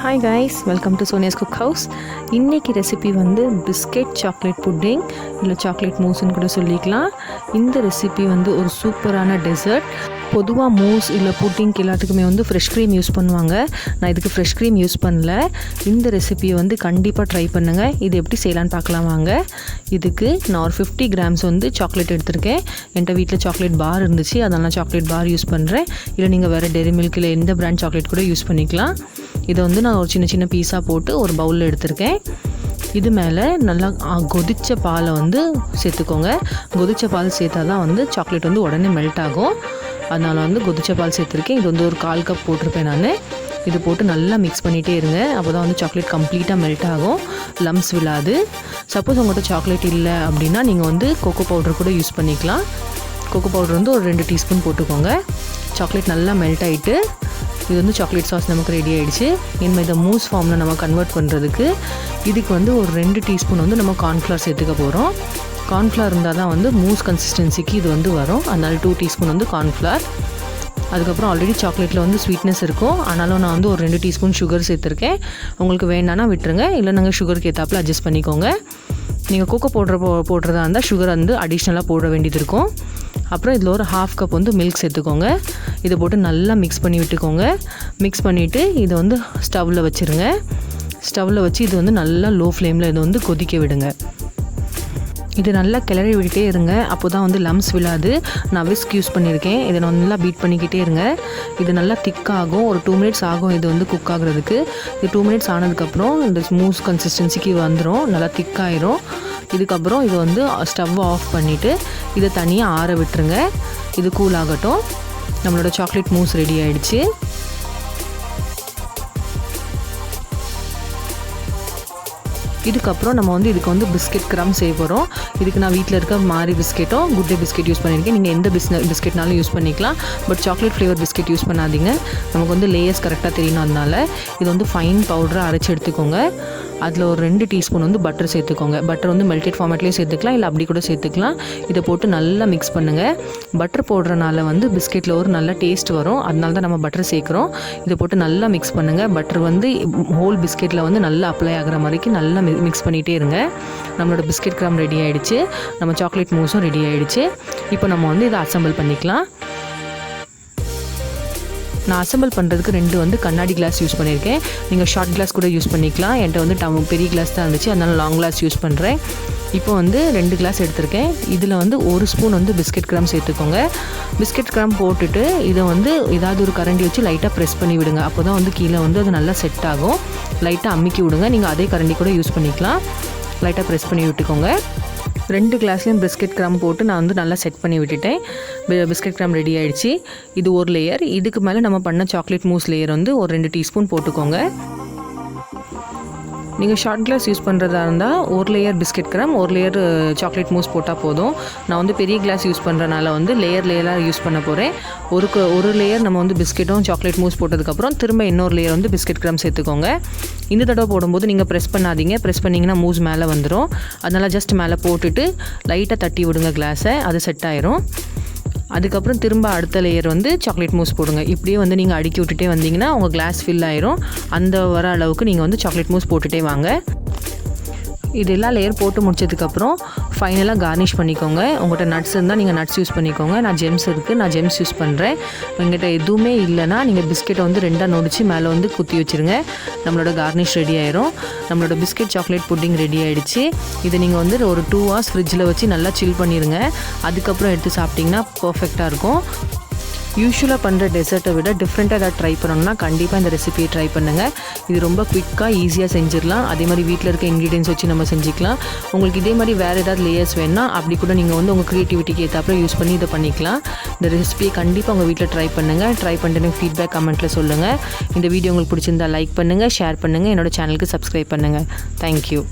Hi guys, welcome to Sonia's Cookhouse. இன்னைக்கு recipe வந்து biscuit chocolate pudding இல்லை chocolate மூஸ்ன்னு கூட சொல்லிக்கலாம். இந்த ரெசிபி வந்து ஒரு சூப்பரான டெசர்ட். பொதுவாக மூஸ் இல்லை புட்டிங்க்கு எல்லாத்துக்குமே வந்து ஃப்ரெஷ் க்ரீம் யூஸ் பண்ணுவாங்க. நான் இதுக்கு ஃப்ரெஷ் க்ரீம் யூஸ் பண்ணல. இந்த ரெசிபியை வந்து கண்டிப்பாக ட்ரை பண்ணுங்கள். இது எப்படி செய்யலான்னு பார்க்கலாம் வாங்க. இதுக்கு நான் ஒரு 50 கிராம்ஸ் வந்து சாக்லேட் எடுத்திருக்கேன். என்கிட்ட வீட்டில் சாக்லேட் பார் இருந்துச்சு, அதனால் நான் சாக்லேட் பார் யூஸ் பண்ணுறேன். இல்லை நீங்கள் வேறு டெய்ரி மில்க் இல்லை எந்த பிராண்ட் சாக்லேட் கூட யூஸ் பண்ணிக்கலாம். இதை வந்து நான் ஒரு சின்ன சின்ன பீஸாக போட்டு ஒரு பவுலில் எடுத்திருக்கேன். இது மேலே நல்லா கொதித்த பாலை வந்து சேர்த்துக்கோங்க. கொதித்த பால் சேர்த்தா தான் வந்து சாக்லேட் வந்து உடனே மெல்ட் ஆகும். அதனால் வந்து கொதித்த பால் சேர்த்துருக்கேன். இது வந்து ஒரு 1/4 கப் போட்டிருப்பேன் நான். இது போட்டு நல்லா மிக்ஸ் பண்ணிகிட்டே இருங்க. அப்போ தான் வந்து சாக்லேட் கம்ப்ளீட்டாக மெல்ட் ஆகும், லம்ஸ் விழாது. சப்போஸ் உங்கள்கிட்ட சாக்லேட் இல்லை அப்படின்னா நீங்கள் வந்து கோகோ பவுடர் கூட யூஸ் பண்ணிக்கலாம். கோகோ பவுடர் வந்து ஒரு 2 டீஸ்பூன் போட்டுக்கோங்க. சாக்லேட் நல்லா மெல்ட் ஆகிட்டு இது வந்து சாக்லேட் சாஸ் நமக்கு ரெடி ஆகிடுச்சு. இனிமேல் இதை மூஸ் ஃபார்மில் நம்ம கன்வெர்ட் பண்ணுறதுக்கு இதுக்கு வந்து ஒரு 2 டீஸ்பூன் வந்து நம்ம கார்ன்ஃப்ளவர் சேர்த்துக்க போகிறோம். கார்ன்ஃப்ளவர் இருந்தால் தான் வந்து மூஸ் கன்சிஸ்டன்சிக்கு இது வந்து வரும். அதனால் 2 டீஸ்பூன் வந்து கார்ன்ஃப்ளவர். அதுக்கப்புறம் ஆல்ரெடி சாக்லேட்டில் வந்து ஸ்வீட்னஸ் இருக்கும். ஆனாலும் நான் வந்து ஒரு 2 டீஸ்பூன் சுகர் சேர்த்துருக்கேன். உங்களுக்கு வேண்டானா விட்டுருங்க, இல்லை நாங்கள் சுகருக்கு ஏற்றாப்பில் அட்ஜஸ்ட் பண்ணிக்கோங்க. நீங்கள் கோகோ போடுறதா இருந்தால் சுகர் வந்து அடிஷ்னலாக போட வேண்டியது இருக்கும். அப்புறம் இதில் ஒரு 1/2 கப் வந்து மில்க் சேர்த்துக்கோங்க. இதை போட்டு நல்லா மிக்ஸ் பண்ணி விட்டுக்கோங்க. மிக்ஸ் பண்ணிவிட்டு இதை வந்து ஸ்டவ்வில் வச்சுருங்க. ஸ்டவ்வில் வச்சு இது வந்து நல்லா லோ ஃப்ளேமில் இதை வந்து கொதிக்க விடுங்க. இது நல்லா கிளறி விட்டுட்டே இருங்க. அப்போ தான் வந்து லம்ஸ் விழாது. நான் விஸ்க் யூஸ் பண்ணியிருக்கேன். இதை நல்லா பீட் பண்ணிக்கிட்டே இருங்க. இது நல்லா திக்காகும். ஒரு 2 மினிட்ஸ் ஆகும் இது வந்து குக் ஆகுறதுக்கு. இது 2 மினிட்ஸ் ஆனதுக்கப்புறம் இந்த மூஸ் கன்சிஸ்டன்சிக்கு வந்துடும், நல்லா திக்காயிரும். இதுக்கப்புறம் இது வந்து ஸ்டவ் ஆஃப் பண்ணிவிட்டு இதை தனியாக ஆற விட்டுருங்க. இது கூல் ஆகட்டும். நம்மளோட சாக்லேட் மூஸ் ரெடி ஆகிடுச்சு. இதுக்கப்புறம் நம்ம வந்து இதுக்கு வந்து பிஸ்கெட் க்ரம்ஸ் செய்ய போகிறோம். இதுக்கு நான் வீட்டில் இருக்க மாரி பிஸ்கெட்டும் குட்டே பிஸ்கெட் யூஸ் பண்ணியிருக்கேன். நீங்கள் எந்த பிஸ்கெட்னாலும் யூஸ் பண்ணிக்கலாம். But chocolate flavour biscuit use பண்ணாதீங்க. நமக்கு வந்து லேயர்ஸ் கரெக்டாக தெரியணும். அதனால இது வந்து ஃபைன் பவுடரை அரைச்சி எடுத்துக்கோங்க. அதில் ஒரு 2 டீஸ்பூன் வந்து பட்டர் சேர்த்துக்கோங்க. பட்டர் வந்து மெல்டட் ஃபார்மேட்லேயே சேர்த்துக்கலாம், இல்லை அப்படி கூட சேர்த்துக்கலாம். இதை போட்டு நல்லா மிக்ஸ் பண்ணுங்கள். பட்டர் போடுறனால வந்து பிஸ்கெட்டில் ஒரு நல்ல டேஸ்ட் வரும். அதனால தான் நம்ம பட்டர் சேர்க்குறோம். இதை போட்டு நல்லா மிக்ஸ் பண்ணுங்கள். பட்டர் வந்து ஹோல் பிஸ்கெட்டில் வந்து நல்லா அப்ளை ஆகிற மாதிரிக்கு நல்லா மிக்ஸ் பண்ணிகிட்டே இருங்க. நம்மளோட பிஸ்கெட் க்ரம் ரெடி ஆகிடுச்சு. நம்ம சாக்லேட் மூஸும் ரெடி ஆகிடுச்சு. இப்போ நம்ம வந்து இதை அசம்பிள் பண்ணிக்கலாம். நான் அசம்பிள் பண்ணுறதுக்கு 2 வந்து கண்ணாடி கிளாஸ் யூஸ் பண்ணியிருக்கேன். நீங்கள் ஷார்ட் கிளாஸ் கூட யூஸ் பண்ணிக்கலாம். என்கிட்ட வந்து பெரிய கிளாஸ் தான் இருந்துச்சு, அதனால் லாங் கிளாஸ் யூஸ் பண்ணுறேன். இப்போ வந்து 2 கிளாஸ் எடுத்திருக்கேன். இதில் வந்து 1 ஸ்பூன் வந்து பிஸ்கெட் க்ரம் சேர்த்துக்கோங்க. பிஸ்கெட் க்ரம் போட்டுட்டு இதை வந்து ஏதாவது ஒரு கரண்டி வச்சு லைட்டாக ப்ரெஸ் பண்ணி விடுங்க. அப்போ தான் வந்து கீழே வந்து அது நல்லா செட் ஆகும். லைட்டாக அமுக்கி விடுங்க. நீங்கள் அதே கரண்டி கூட யூஸ் பண்ணிக்கலாம். லைட்டாக ப்ரெஸ் பண்ணி விட்டுக்கோங்க. 2 கிளாஸ்லேயும் பிஸ்கெட் க்ரம் போட்டு நான் வந்து நல்லா செட் பண்ணி விட்டுட்டேன். பிஸ்கெட் க்ரம் ரெடி ஆகிடுச்சு. இது ஒரு லேயர். இதுக்கு மேலே நம்ம பண்ண சாக்லேட் மூஸ் லேயர் வந்து ஒரு 2 டீஸ்பூன் போட்டுக்கோங்க. நீங்கள் ஷார்ட் கிளாஸ் யூஸ் பண்ணுறதா இருந்தால் ஒரு லேயர் பிஸ்கெட் க்ரம், ஒரு லேயர் சாக்லேட் மூஸ் போட்டால் போதும். நான் வந்து பெரிய கிளாஸ் யூஸ் பண்ணுறனால வந்து லேயராக யூஸ் பண்ண போகிறேன். ஒரு லேயர் நம்ம வந்து பிஸ்கெட்டும் சாக்லேட் மூஸ் போட்டதுக்கப்புறம் திரும்ப இன்னொரு லேயர் வந்து பிஸ்கெட் க்ரம் சேர்த்துக்கோங்க. இந்த தடவை போடும்போது நீங்கள் ப்ரெஸ் பண்ணாதீங்க. ப்ரெஸ் பண்ணிங்கன்னா மூஸ் மேலே வந்துடும். அதனால் ஜஸ்ட் மேலே போட்டுட்டு லைட்டாக தட்டி விடுங்க கிளாஸை. அது செட் ஆயிரும். அதுக்கப்புறம் திரும்ப அடுத்த லேயர் வந்து சாக்லேட் மூஸ் போடுங்க. இப்படியே வந்து நீங்கள் அடுக்கி விட்டுட்டே வந்தீங்கன்னா உங்கள் கிளாஸ் ஃபில் ஆயிரும். அந்த வர அளவுக்கு நீங்கள் வந்து சாக்லேட் மூஸ் போட்டுகிட்டே வாங்க. இது எல்லா லேயர் போட்டு முடிச்சதுக்கப்புறம் ஃபைனலாக கார்னிஷ் பண்ணிக்கோங்க. உங்கள்கிட்ட நட்ஸ் இருந்தால் நீங்கள் நட்ஸ் யூஸ் பண்ணிக்கோங்க. நான் ஜெம்ஸ் இருக்குது, நான் ஜெம்ஸ் யூஸ் பண்ணுறேன். உங்கள்கிட்ட எதுவுமே இல்லைனா நீங்கள் பிஸ்கெட்டை வந்து 2ஆக நொடிச்சு மேலே வந்து குத்தி வச்சுருங்க. நம்மளோட கார்னிஷ் ரெடி ஆயிரும். நம்மளோட பிஸ்கெட் சாக்லேட் புட்டிங் ரெடி ஆகிடுச்சு. இதை நீங்கள் வந்து ஒரு 2 hours ஃப்ரிட்ஜில் வச்சு நல்லா சில் பண்ணிடுங்க. அதுக்கப்புறம் எடுத்து சாப்பிட்டிங்கன்னா பர்ஃபெக்டாக இருக்கும். யூஸ்வலாக பண்ணுற டெசர்ட்டை விட டிஃப்ரெண்ட்டாக ஏதாவது ட்ரை பண்ணணும்னா கண்டிப்பாக இந்த ரெசிபியை ட்ரை பண்ணுங்கள். இது ரொம்ப குயிக்காக ஈஸியாக செஞ்சிடலாம். அதே மாதிரி வீட்டில் இருக்க இன்க்ரீடியன்ஸ் வச்சு நம்ம செஞ்சுக்கலாம். உங்களுக்கு இதே மாதிரி வேறு ஏதாவது லேயர்ஸ் வேணுன்னா அப்படி கூட நீங்கள் வந்து உங்கள் க்ரியேட்டிவிட்டிக்கு ஏற்றாப்புல யூஸ் பண்ணி இதை பண்ணிக்கலாம். இந்த ரெசிபியை கண்டிப்பாக உங்கள் வீட்டில் ட்ரை பண்ணுங்கள். ட்ரை பண்ணிட்டு எனக்கு ஃபீட்பேக் கமெண்ட்டில் சொல்லுங்கள். இந்த வீடியோ உங்களுக்கு பிடிச்சிருந்தா லைக் பண்ணுங்கள், ஷேர் பண்ணுங்கள், என்னோடய சேனலுக்கு சப்ஸ்கிரைப் பண்ணுங்கள். தேங்க்யூ.